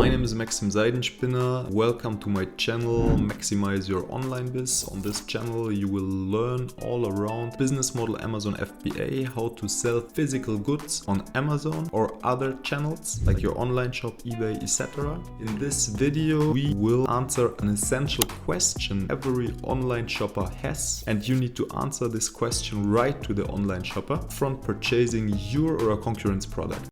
My name is Maxim Seidenspinner. Welcome to my channel Maximize Your Online Biz. On this channel you will learn all around business model Amazon FBA, how to sell physical goods on Amazon or other channels like your online shop, eBay, etc. In this video we will answer an essential question every online shopper has, and you need to answer this question right to the online shopper from purchasing your or a concurrent's product.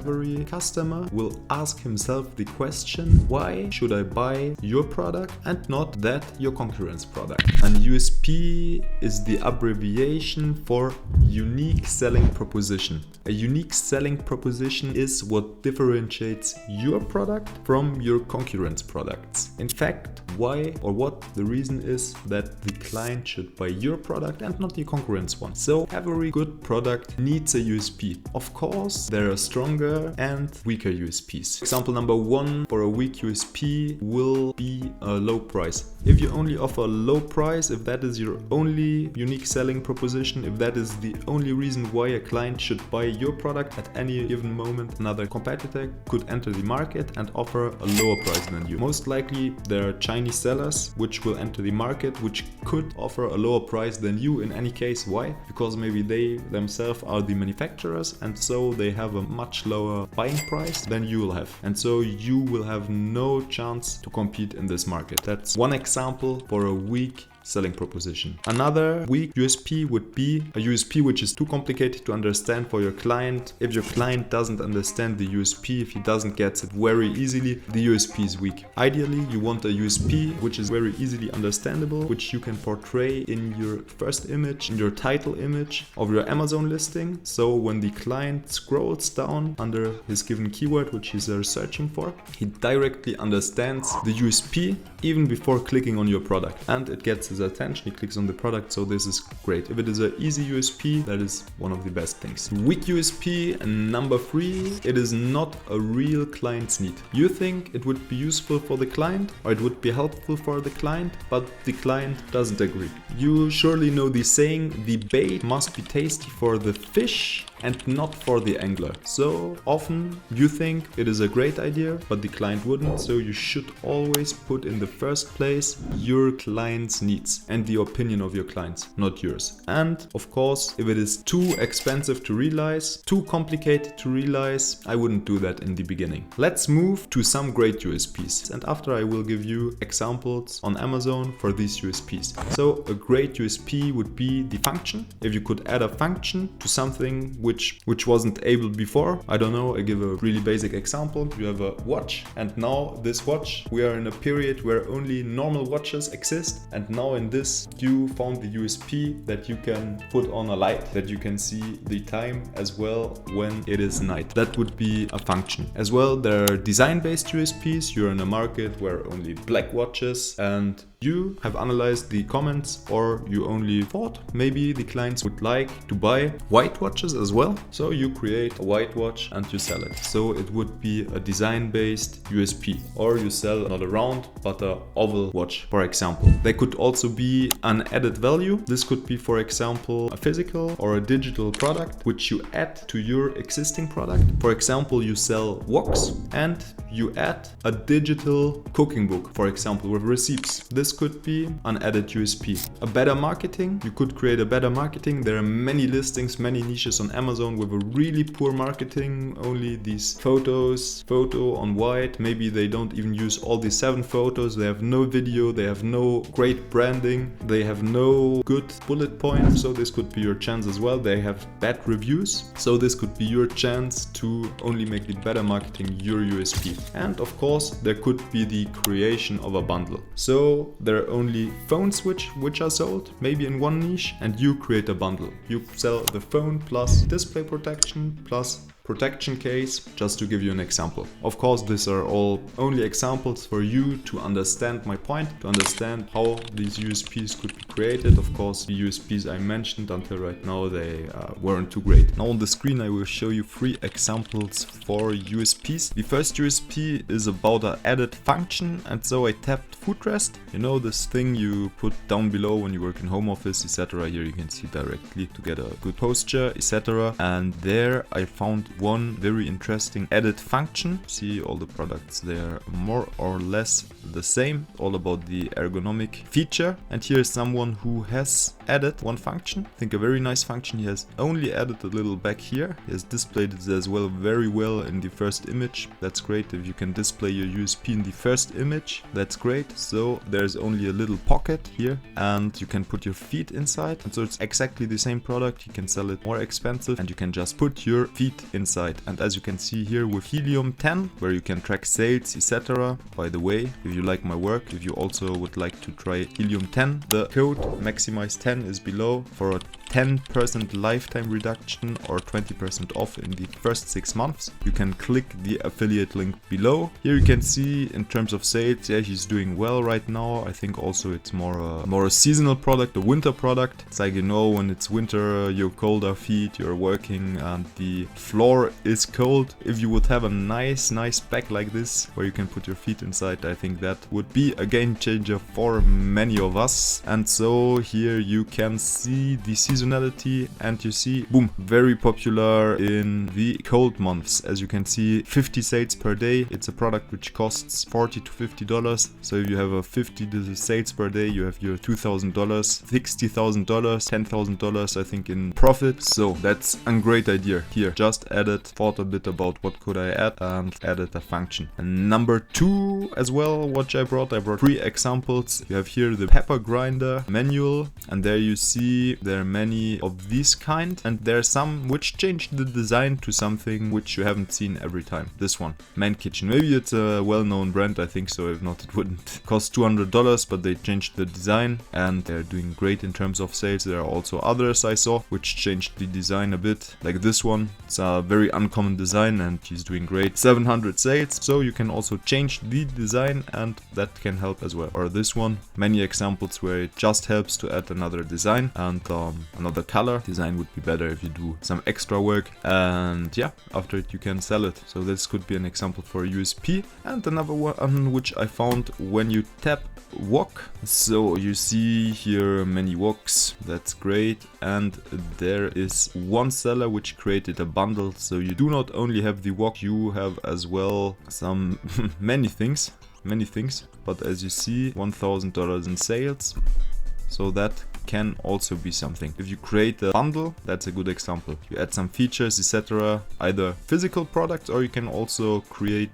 Every customer will ask himself the question, why should I buy your product and not that your concurrent's product? And USP is the abbreviation for unique selling proposition. A unique selling proposition is what differentiates your product from your concurrent's products. In fact, why or what the reason is that the client should buy your product and not your concurrent's one. So every good product needs a USP. Of course, there are stronger and weaker USPs. Example number one for a weak USP will be a low price. If you only offer a low price, if that is your only unique selling proposition, if that is the only reason why a client should buy your product at any given moment, another competitor could enter the market and offer a lower price than you. Most likely there are Chinese sellers which will enter the market which could offer a lower price than you in any case. Why? Because maybe they themselves are the manufacturers and so they have a much lower buying price than you will have, and so you will have no chance to compete in this market. That's one example for a weak selling proposition. Another weak USP would be a USP which is too complicated to understand for your client. If your client doesn't understand the USP, if he doesn't get it very easily, the USP is weak. Ideally, you want a USP which is very easily understandable, which you can portray in your first image, in your title image of your Amazon listing. So when the client scrolls down under his given keyword which he's searching for, he directly understands the USP even before clicking on your product, and it gets his attention, he clicks on the product, so this is great. If it is an easy USP, that is one of the best things. Weak USP number 3, it is not a real client's need. You think it would be useful for the client or it would be helpful for the client, but the client doesn't agree. You surely know the saying, the bait must be tasty for the fish and not for the angler. So often you think it is a great idea, but the client wouldn't, so you should always put in the first place your client's needs and the opinion of your clients, not yours. And of course, if it is too expensive to realize, too complicated to realize, I wouldn't do that in the beginning. Let's move to some great USPs, and after I will give you examples on Amazon for these USPs. So a great USP would be the function. If you could add a function to something which wasn't able before. I don't know, I give a really basic example. You have a watch, and now this watch, we are in a period where only normal watches exist, and now in this you found the USP that you can put on a light, that you can see the time as well when it is night. That would be a function. As well, there are design-based USPs. You're in a market where only black watches, and you have analyzed the comments, or you only thought maybe the clients would like to buy white watches as well. So you create a white watch and you sell it. So it would be a design-based USP. Or you sell not a round but a oval watch, for example. They could also be an added value. This could be, for example, a physical or a digital product which you add to your existing product. For example, you sell woks and you add a digital cooking book, for example, with receipts. This could be an added USP. A better marketing, you could create a better marketing. There are many listings, many niches on Amazon with a really poor marketing, only these photo on white. Maybe they don't even use all the 7 photos, they have no video, they have no great branding, they have no good bullet points. So this could be your chance as well. They have bad reviews, so this could be your chance to only make the better marketing your USP. And of course there could be the creation of a bundle. So there are only phones which are sold, maybe in one niche, and you create a bundle. You sell the phone plus display protection plus protection case, just to give you an example. Of course, these are all only examples for you to understand my point, to understand how these USPs could be created. Of course, the USPs I mentioned until right now, they weren't too great. Now on the screen, I will show you 3 examples for USPs. The first USP is about an added function, and so I tapped footrest. You know, this thing you put down below when you work in home office, etc. Here you can see directly to get a good posture, etc. And there I found one very interesting added function. See all the products, they are more or less the same, all about the ergonomic feature. And here is someone who has added one function, I think a very nice function. He has only added a little back here. He has displayed it as well very well in the first image. That's great. If you can display your USP in the first image, that's great. So there's only a little pocket here and you can put your feet inside. And so it's exactly the same product. You can sell it more expensive and you can just put your feet inside. And as you can see here with Helium 10, where you can track sales, etc. By the way, if you like my work, if you also would like to try Helium 10, the code maximize10 is below for a 10% lifetime reduction or 20% off in the first 6 months. You can click the affiliate link below. Here you can see in terms of sales, yeah, he's doing well right now. I think also it's more a seasonal product, a winter product. It's like, you know, when it's winter, your colder feet, you're working and the floor is cold. If you would have a nice bag like this where you can put your feet inside, I think that would be a game changer for many of us. And so here you can see the seasonality and you see, boom, very popular in the cold months. As you can see, 50 sales per day. It's a product which costs $40 to $50. So if you have a 50 sales per day, you have your $2,000, $60,000, $10,000, I think, in profit. So that's a great idea. Here, just added, thought a bit about what could I add and added a function. And number 2 as well, what I brought 3 examples. You have here the pepper grinder manual, and there you see there are many of these kind, and there are some which changed the design to something which you haven't seen every time. This one, Man Kitchen. Maybe it's a well-known brand, I think so. If not, it wouldn't cost $200, but they changed the design and they're doing great in terms of sales. There are also others I saw which changed the design a bit, like this one. It's a very uncommon design and he's doing great. 700 sales, so you can also change the design and that can help as well. Or this one, many examples where it just helps to add another design and another color. Design would be better if you do some extra work, and yeah, after it you can sell it. So this could be an example for USP. And another one which I found, when you tap wok, so you see here many woks, that's great. And there is one seller which created a bundle, so you do not only have the wok, you have as well some many things, but as you see, $1,000 in sales. So that can also be something. If you create a bundle, that's a good example. You add some features, etc. Either physical products, or you can also create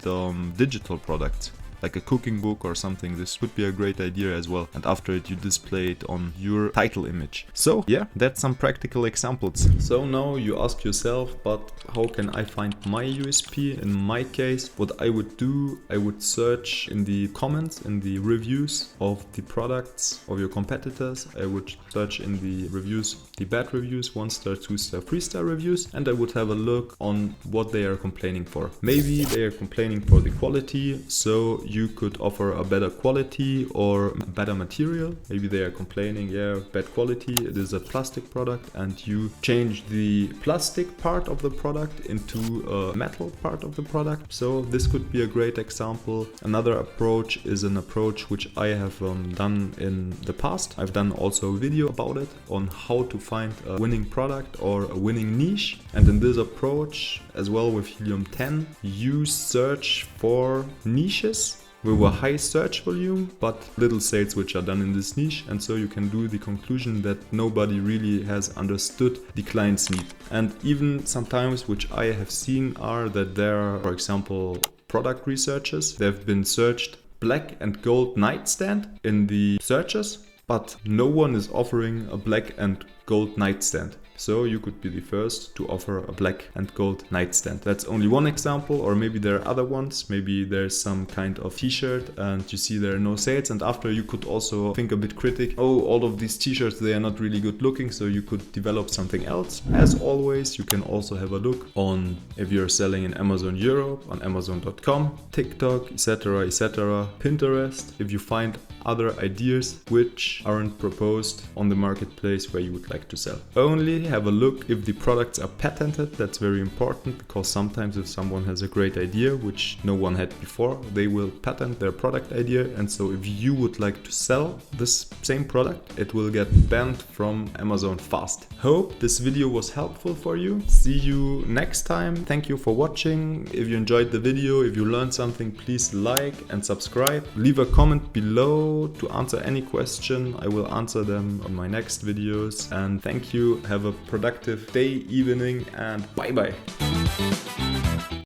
digital products, like a cooking book or something. This would be a great idea as well. And after it, you display it on your title image. So yeah, that's some practical examples. So now you ask yourself, but how can I find my USP? In my case, what I would do, I would search in the comments, in the reviews of the products of your competitors. I would search in the reviews, the bad reviews, 1-star, 2-star, 3-star reviews, and I would have a look on what they are complaining for. Maybe they are complaining for the quality, so you could offer a better quality or better material. Maybe they are complaining, yeah, bad quality, it is a plastic product, and you change the plastic part of the product into a metal part of the product. So this could be a great example. Another approach is an approach which I have done in the past. I've done also a video about it, on how to find a winning product or a winning niche. And in this approach, as well with Helium 10, you search for niches with a high search volume, but little sales which are done in this niche. And so you can do the conclusion that nobody really has understood the client's need. And even sometimes, which I have seen, are that there are, for example, product researchers. They've been searched black and gold nightstand in the searches, but no one is offering a black and gold nightstand. So you could be the first to offer a black and gold nightstand. That's only one example, or maybe there are other ones. Maybe there's some kind of t-shirt and you see there are no sales, and after you could also think a bit critic. Oh, all of these t-shirts, they are not really good looking, so you could develop something else. As always, you can also have a look on if you're selling in Amazon Europe, on Amazon.com, TikTok, etc., Pinterest. If you find other ideas which aren't proposed on the marketplace where you would like to sell. Only have a look if the products are patented. That's very important, because sometimes if someone has a great idea which no one had before, they will patent their product idea, and so if you would like to sell this same product, it will get banned from Amazon fast. Hope this video was helpful for you. See you next time. Thank you for watching. If you enjoyed the video, if you learned something, please like and subscribe. Leave a comment below to answer any question. I will answer them on my next videos. And thank you. Have a productive day, evening, and bye bye.